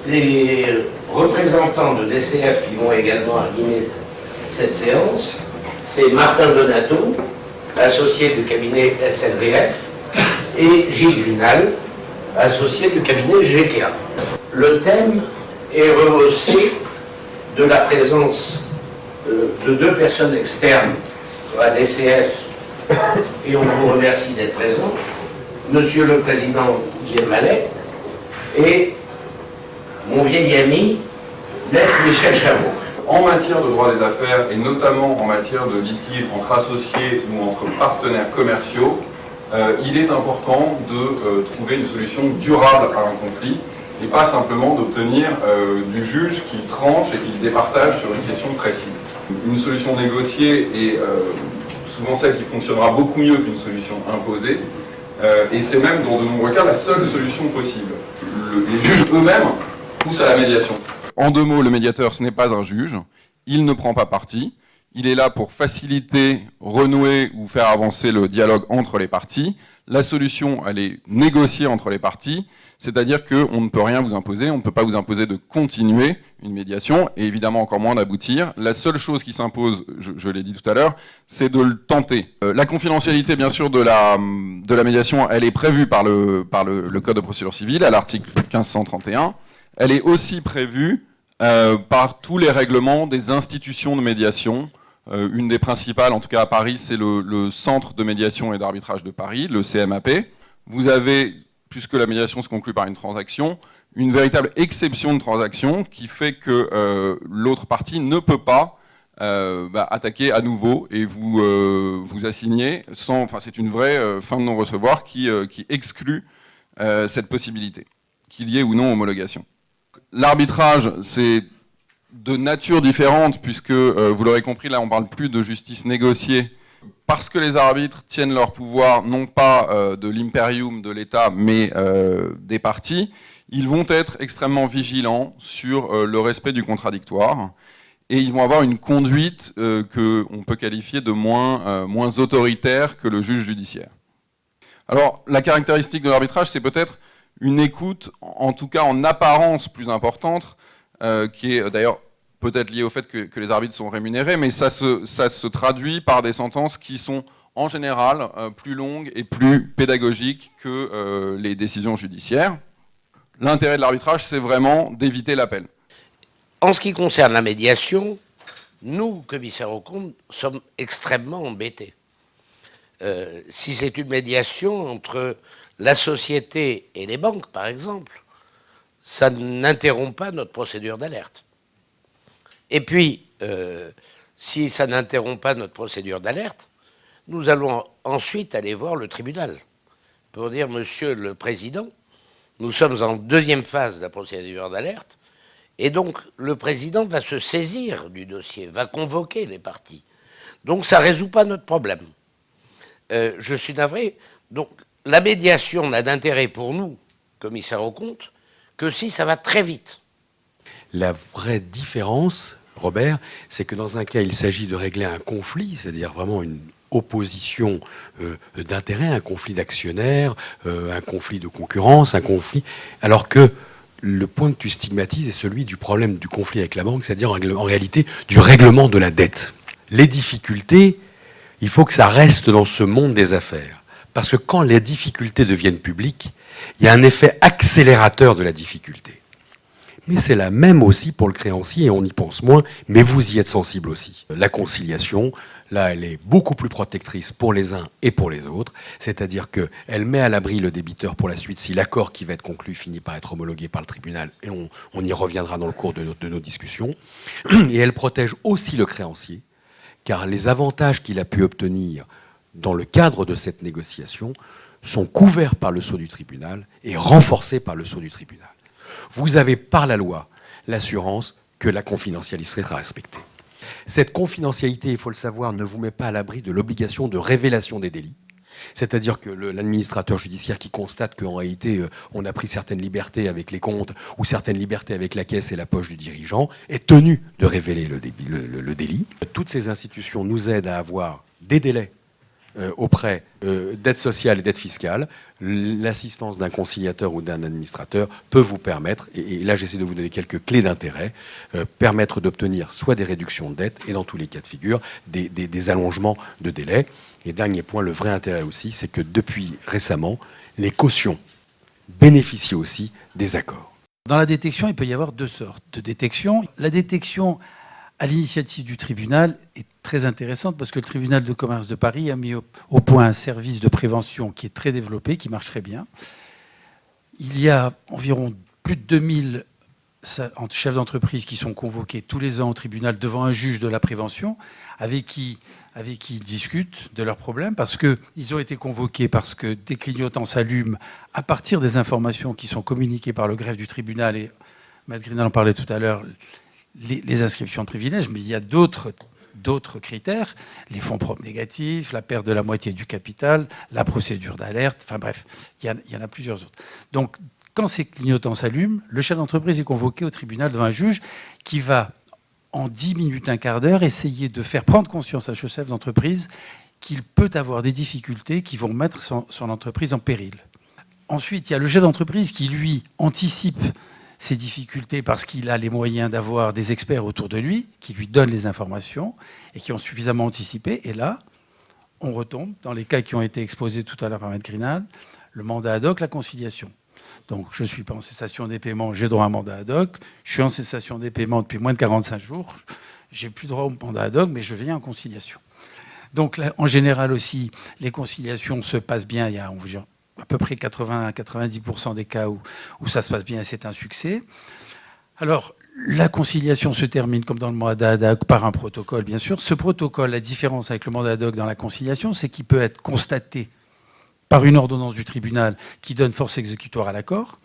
les représentants de DCF qui vont également animer cette séance, c'est Martin Donato, associé du cabinet SNVF, et Gilles Vinal, associé du cabinet GKA. Le thème est rehaussé de la présence de deux personnes externes à DCF, et on vous remercie d'être présents, Monsieur le Président Guillaume Mallet et mon vieil ami, Maître Michel Chavot. En matière de droit des affaires, et notamment en matière de litige entre associés ou entre partenaires commerciaux, il est important de trouver une solution durable à un conflit, et pas simplement d'obtenir du juge qu'il tranche et qu'il départage sur une question précise. Une solution négociée est souvent celle qui fonctionnera beaucoup mieux qu'une solution imposée, et c'est même dans de nombreux cas la seule solution possible. Les juges eux-mêmes poussent à la médiation. En deux mots, le médiateur, ce n'est pas un juge, il ne prend pas parti, il est là pour faciliter, renouer ou faire avancer le dialogue entre les parties. La solution, elle est négociée entre les parties, c'est-à-dire qu'on ne peut rien vous imposer, on ne peut pas vous imposer de continuer une médiation, et évidemment encore moins d'aboutir. La seule chose qui s'impose, je l'ai dit tout à l'heure, c'est de le tenter. La confidentialité, bien sûr, de la médiation, elle est prévue par le Code de procédure civile, à l'article 1531. Elle est aussi prévue par tous les règlements des institutions de médiation. Une des principales, en tout cas à Paris, c'est le Centre de médiation et d'arbitrage de Paris, le CMAP. Vous avez, puisque la médiation se conclut par une transaction, une véritable exception de transaction qui fait que l'autre partie ne peut pas attaquer à nouveau et vous assigner sans... Enfin, c'est une vraie fin de non-recevoir qui exclut cette possibilité, qu'il y ait ou non homologation. L'arbitrage, c'est de nature différente, puisque, vous l'aurez compris, là on ne parle plus de justice négociée, parce que les arbitres tiennent leur pouvoir, non pas de l'imperium de l'État, mais des parties, ils vont être extrêmement vigilants sur le respect du contradictoire, et ils vont avoir une conduite qu'on peut qualifier de moins autoritaire que le juge judiciaire. Alors, la caractéristique de l'arbitrage, c'est peut-être une écoute, en tout cas en apparence plus importante, qui est d'ailleurs peut-être liée au fait que les arbitres sont rémunérés, mais ça se traduit par des sentences qui sont en général plus longues et plus pédagogiques que les décisions judiciaires. L'intérêt de l'arbitrage, c'est vraiment d'éviter l'appel. En ce qui concerne la médiation, nous, commissaires aux comptes, sommes extrêmement embêtés. Si c'est une médiation entre la société et les banques, par exemple, ça n'interrompt pas notre procédure d'alerte. Et puis, si ça n'interrompt pas notre procédure d'alerte, nous allons ensuite aller voir le tribunal pour dire, Monsieur le Président, nous sommes en deuxième phase de la procédure d'alerte, et donc le Président va se saisir du dossier, va convoquer les parties. Donc ça ne résout pas notre problème. Je suis navré. Donc la médiation n'a d'intérêt pour nous, commissaires aux comptes, que si ça va très vite. La vraie différence, Robert, c'est que dans un cas, il s'agit de régler un conflit, c'est-à-dire vraiment une opposition d'intérêts, un conflit d'actionnaires, un conflit de concurrence, un conflit... Alors que le point que tu stigmatises est celui du problème du conflit avec la banque, c'est-à-dire en réalité du règlement de la dette. Les difficultés, il faut que ça reste dans ce monde des affaires. Parce que quand les difficultés deviennent publiques, il y a un effet accélérateur de la difficulté. Mais c'est la même aussi pour le créancier, et on y pense moins, mais vous y êtes sensible aussi. La conciliation, là, elle est beaucoup plus protectrice pour les uns et pour les autres, c'est-à-dire qu'elle met à l'abri le débiteur pour la suite si l'accord qui va être conclu finit par être homologué par le tribunal, et on y reviendra dans le cours de nos discussions. Et elle protège aussi le créancier, car les avantages qu'il a pu obtenir dans le cadre de cette négociation sont couverts par le sceau du tribunal et renforcés par le sceau du tribunal. Vous avez par la loi l'assurance que la confidentialité sera respectée. Cette confidentialité, il faut le savoir, ne vous met pas à l'abri de l'obligation de révélation des délits. C'est-à-dire que l'administrateur judiciaire qui constate qu'en réalité on a pris certaines libertés avec les comptes ou certaines libertés avec la caisse et la poche du dirigeant est tenu de révéler le délit. Toutes ces institutions nous aident à avoir des délais auprès d'aide sociale et d'aide fiscale, l'assistance d'un conciliateur ou d'un administrateur peut vous permettre, et là j'essaie de vous donner quelques clés d'intérêt, permettre d'obtenir soit des réductions de dette et dans tous les cas de figure, des allongements de délai. Et dernier point, le vrai intérêt aussi, c'est que depuis récemment, les cautions bénéficient aussi des accords. Dans la détection, il peut y avoir deux sortes de détection. La détection à l'initiative du tribunal est très intéressante parce que le tribunal de commerce de Paris a mis au point un service de prévention qui est très développé, qui marche très bien. Il y a environ plus de 2000 chefs d'entreprise qui sont convoqués tous les ans au tribunal devant un juge de la prévention avec qui ils discutent de leurs problèmes parce qu'ils ont été convoqués parce que des clignotants s'allument à partir des informations qui sont communiquées par le greffe du tribunal. Et Maître Grinal en parlait tout à l'heure, les inscriptions de privilèges, mais il y a d'autres critères, les fonds propres négatifs, la perte de la moitié du capital, la procédure d'alerte, enfin bref, il y en a plusieurs autres. Donc, quand ces clignotants s'allument, le chef d'entreprise est convoqué au tribunal devant un juge qui va, en 10 minutes, un quart d'heure, essayer de faire prendre conscience à ce chef d'entreprise qu'il peut avoir des difficultés qui vont mettre son entreprise en péril. Ensuite, il y a le chef d'entreprise qui, lui, anticipe ces difficultés parce qu'il a les moyens d'avoir des experts autour de lui qui lui donnent les informations et qui ont suffisamment anticipé. Et là, on retombe dans les cas qui ont été exposés tout à l'heure par Maître Grinal, le mandat ad hoc, la conciliation. Donc, je ne suis pas en cessation des paiements, j'ai droit à un mandat ad hoc. Je suis en cessation des paiements depuis moins de 45 jours. J'ai plus droit au mandat ad hoc, mais je viens en conciliation. Donc, là, en général aussi, les conciliations se passent bien. Il y a à peu près 80-90% des cas où ça se passe bien et c'est un succès. Alors, la conciliation se termine, comme dans le mandat ad hoc, par un protocole, bien sûr. Ce protocole, la différence avec le mandat ad hoc dans la conciliation, c'est qu'il peut être constaté par une ordonnance du tribunal qui donne force exécutoire à l'accord,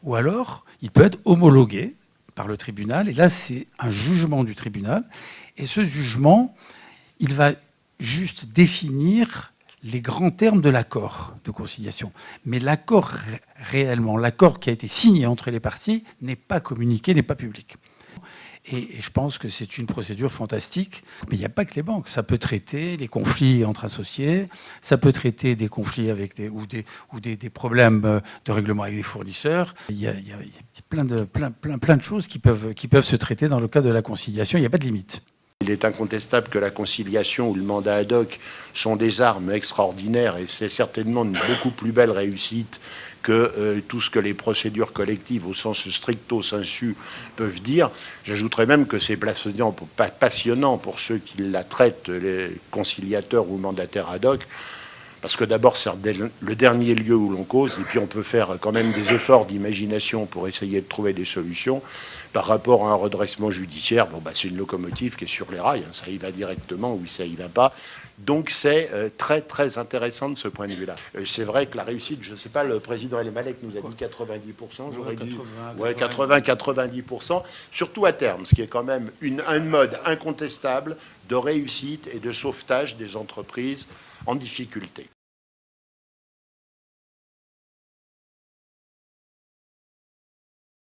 ou alors il peut être homologué par le tribunal, et là c'est un jugement du tribunal, et ce jugement, il va juste définir les grands termes de l'accord de conciliation. Mais l'accord réellement, l'accord qui a été signé entre les parties, n'est pas communiqué, n'est pas public. Et je pense que c'est une procédure fantastique. Mais il n'y a pas que les banques. Ça peut traiter les conflits entre associés, ça peut traiter des conflits avec des problèmes de règlement avec des fournisseurs. Il y a plein de choses qui peuvent se traiter dans le cadre de la conciliation. Il n'y a pas de limite. Il est incontestable que la conciliation ou le mandat ad hoc sont des armes extraordinaires et c'est certainement une beaucoup plus belle réussite que tout ce que les procédures collectives au sens stricto sensu peuvent dire. J'ajouterais même que c'est passionnant pour ceux qui la traitent, les conciliateurs ou mandataires ad hoc, parce que d'abord c'est le dernier lieu où l'on cause, et puis on peut faire quand même des efforts d'imagination pour essayer de trouver des solutions. Par rapport à un redressement judiciaire, c'est une locomotive qui est sur les rails, hein, ça y va directement ou ça y va pas. Donc c'est très très intéressant de ce point de vue-là. C'est vrai que la réussite, je ne sais pas, le président El Malek nous a dit 90%, j'aurais dit 80-90%, surtout à terme, ce qui est quand même un mode incontestable de réussite et de sauvetage des entreprises en difficulté.